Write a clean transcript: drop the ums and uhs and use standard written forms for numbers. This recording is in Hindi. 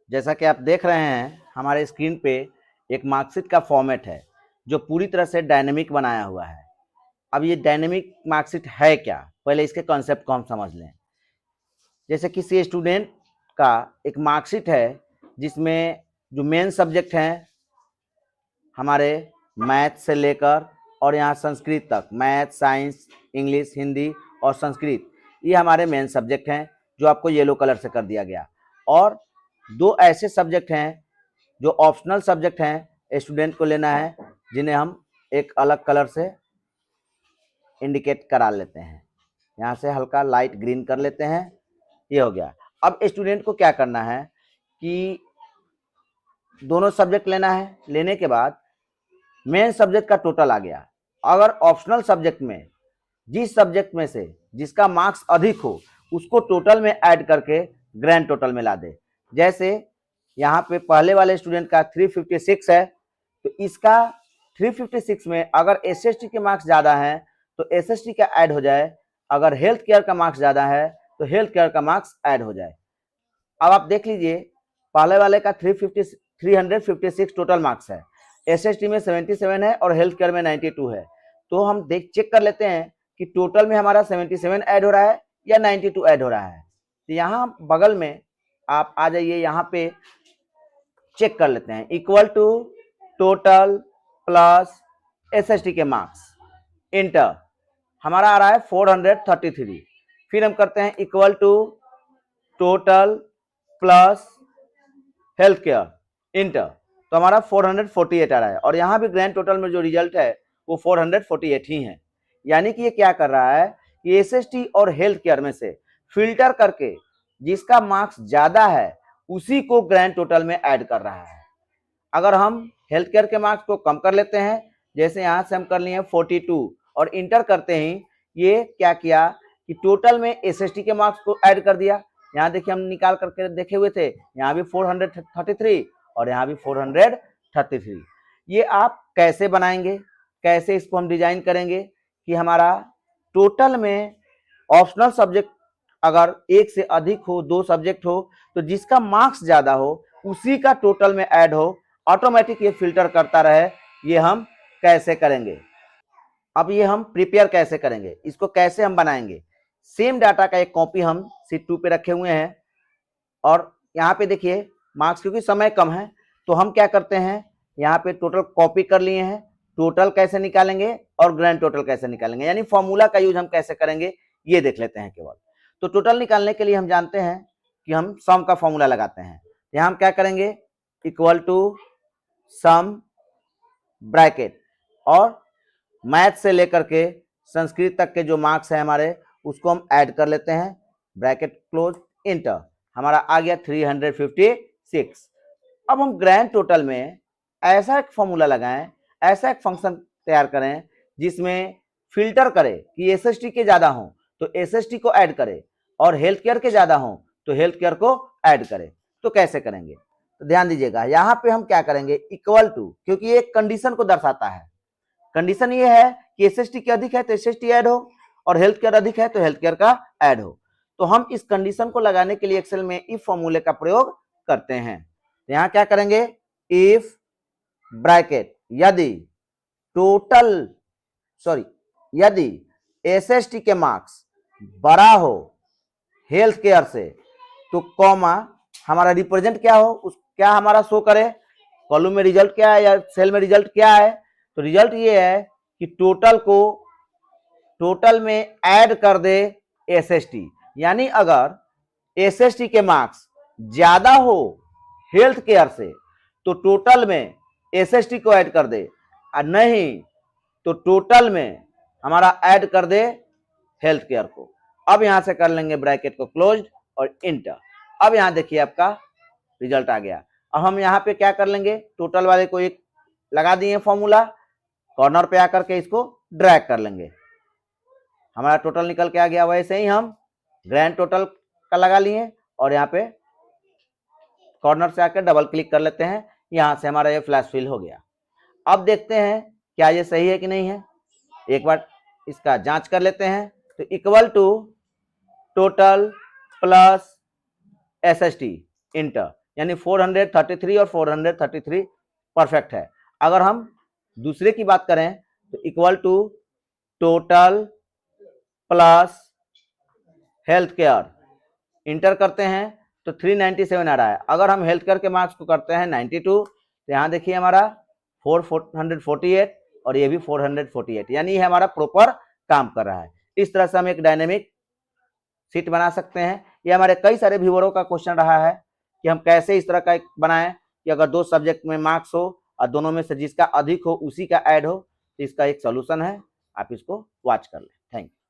जैसा कि आप देख रहे हैं हमारे स्क्रीन पे एक मार्कशीट का फॉर्मेट है जो पूरी तरह से डायनेमिक बनाया हुआ है। अब ये डायनेमिक मार्कशीट है क्या, पहले इसके कॉन्सेप्ट को हम समझ लें। जैसे किसी स्टूडेंट का एक मार्कशीट है जिसमें जो मेन सब्जेक्ट हैं हमारे मैथ से लेकर और यहाँ संस्कृत तक, मैथ, साइंस, इंग्लिश, हिंदी और संस्कृत, ये हमारे मेन सब्जेक्ट हैं जो आपको येलो कलर से कर दिया गया। और दो ऐसे सब्जेक्ट हैं जो ऑप्शनल सब्जेक्ट हैं, स्टूडेंट को लेना है, जिन्हें हम एक अलग कलर से इंडिकेट करा लेते हैं। यहाँ से हल्का लाइट ग्रीन कर लेते हैं, ये हो गया। अब स्टूडेंट को क्या करना है कि दोनों सब्जेक्ट लेना है। लेने के बाद मेन सब्जेक्ट का टोटल आ गया। अगर ऑप्शनल सब्जेक्ट में जिस सब्जेक्ट में से जिसका मार्क्स अधिक हो उसको टोटल में ऐड करके ग्रैंड टोटल में ला दे। जैसे यहाँ पे पहले वाले स्टूडेंट का 356 है, तो इसका 356 में अगर एसएसटी के मार्क्स ज़्यादा हैं तो एसएसटी का ऐड हो जाए, अगर हेल्थ केयर का मार्क्स ज़्यादा है तो हेल्थ केयर का मार्क्स ऐड हो जाए। अब आप देख लीजिए, पहले वाले का 356 टोटल मार्क्स है, एसएसटी में 77 है और हेल्थ केयर में 92 है। तो हम चेक कर लेते हैं कि टोटल में हमारा 77 ऐड हो रहा है या 92 ऐड हो रहा है। तो यहाँ बगल में आप आ जाइए, यहाँ पे चेक कर लेते हैं, equal to total plus SST के मार्क्स, इंटर, हमारा आ रहा है 433। फिर हम करते हैं equal to total plus health care, enter, तो हमारा 448 आ रहा है। और यहाँ भी ग्रैंड टोटल में जो रिजल्ट है वो 448 ही है। यानी कि ये क्या कर रहा है कि एसएसटी और हेल्थ केयर में से फिल्टर करके जिसका मार्क्स ज्यादा है उसी को ग्रैंड टोटल में ऐड कर रहा है। अगर हम हेल्थ केयर के मार्क्स को कम कर लेते हैं, जैसे यहाँ से हम कर लिए 42 और इंटर करते ही ये क्या किया कि टोटल में एसएसटी के मार्क्स को ऐड कर दिया। यहाँ देखिए हम निकाल करके देखे हुए थे, यहाँ भी 433 और यहाँ भी 433। ये आप कैसे बनाएंगे, कैसे इसको हम डिजाइन करेंगे कि हमारा टोटल में ऑप्शनल सब्जेक्ट अगर एक से अधिक हो, दो सब्जेक्ट हो, तो जिसका मार्क्स ज्यादा हो उसी का टोटल में ऐड हो, ऑटोमेटिक ये फिल्टर करता रहे। ये हम कैसे करेंगे, अब ये हम प्रिपेयर कैसे करेंगे, इसको कैसे हम बनाएंगे। सेम डाटा का एक कॉपी हम शीट 2 पे रखे हुए हैं और यहाँ पे देखिए मार्क्स क्योंकि समय कम है तो हम क्या करते हैं, यहाँ पे टोटल कॉपी कर लिए हैं। टोटल कैसे निकालेंगे और ग्रैंड टोटल कैसे निकालेंगे, यानी फॉर्मूला का यूज हम कैसे करेंगे ये देख लेते हैं केवल। तो टोटल निकालने के लिए हम जानते हैं कि हम सम का फॉर्मूला लगाते हैं। यहाँ हम क्या करेंगे, इक्वल टू सम ब्रैकेट, और मैथ से लेकर के संस्कृत तक के जो मार्क्स है हमारे उसको हम ऐड कर लेते हैं, ब्रैकेट क्लोज, इंटर, हमारा आ गया 356। अब हम ग्रैंड टोटल में ऐसा एक फॉर्मूला लगाएं, ऐसा एक फंक्शन तैयार करें जिसमें फिल्टर करे कि एसएसटी के ज्यादा हो तो एसएसटी को ऐड करे और हेल्थ केयर के ज्यादा हो तो हेल्थ केयर को ऐड करे। तो कैसे करेंगे, तो ध्यान दीजिएगा, यहाँ पे हम क्या करेंगे, इक्वल टू, क्योंकि ये कंडीशन को दर्शाता है। कंडीशन ये है कि एसएसटी के अधिक है तो एसएसटी ऐड हो और हेल्थ केयर अधिक है तो हेल्थ केयर का ऐड हो। तो हम इस कंडीशन को लगाने के लिए एक्सेल में इफ फॉर्मूले का प्रयोग करते हैं। तो यहां क्या करेंगे, इफ ब्रैकेट, यदि टोटल यदि एसएसटी के मार्क्स बड़ा हो हेल्थ केयर से तो कॉमा हमारा रिप्रेजेंट क्या हो, उस क्या हमारा शो करे, कॉलम में रिजल्ट क्या है या सेल में रिजल्ट क्या है। तो रिजल्ट ये है कि टोटल को टोटल में ऐड कर दे एसएसटी, यानी अगर एसएसटी के मार्क्स ज्यादा हो हेल्थ केयर से तो टोटल में एसएसटी को ऐड कर दे, और नहीं तो टोटल में हमारा ऐड कर दे हेल्थ केयर को। अब यहां से कर लेंगे ब्रैकेट को क्लोज और इंटर। अब यहां देखिए आपका रिजल्ट आ गया। अब हम यहाँ पे क्या कर लेंगे, टोटल वाले को एक लगा दिए फॉर्मूला, कॉर्नर पे आकर के इसको ड्रैग कर लेंगे, हमारा टोटल निकल के आ गया। वैसे ही हम ग्रैंड टोटल का लगा लिए और यहाँ पे कॉर्नर से आकर डबल क्लिक कर लेते हैं, यहाँ से हमारा ये फ्लैश फिल हो गया। अब देखते हैं क्या ये सही है कि नहीं है, एक बार इसका जांच कर लेते हैं। तो equal to total plus SST, enter, यानी 433 और 433 परफेक्ट है। अगर हम दूसरे की बात करें तो equal to total plus health care, enter करते हैं तो 397 आ रहा है। अगर हम हेल्थ केयर के मार्क्स को करते हैं 92, तो यहाँ देखिए हमारा 448 और ये भी 448, यानी ये हमारा प्रॉपर काम कर रहा है। इस तरह से हम एक डायनेमिक सीट बना सकते हैं। ये हमारे कई सारे व्यूअरों का क्वेश्चन रहा है कि हम कैसे इस तरह का एक बनाएं कि अगर 2 सब्जेक्ट में मार्क्स हो और दोनों में से जिसका अधिक हो उसी का ऐड हो, तो इसका एक सोल्यूशन है, आप इसको वॉच कर लें। Thank you.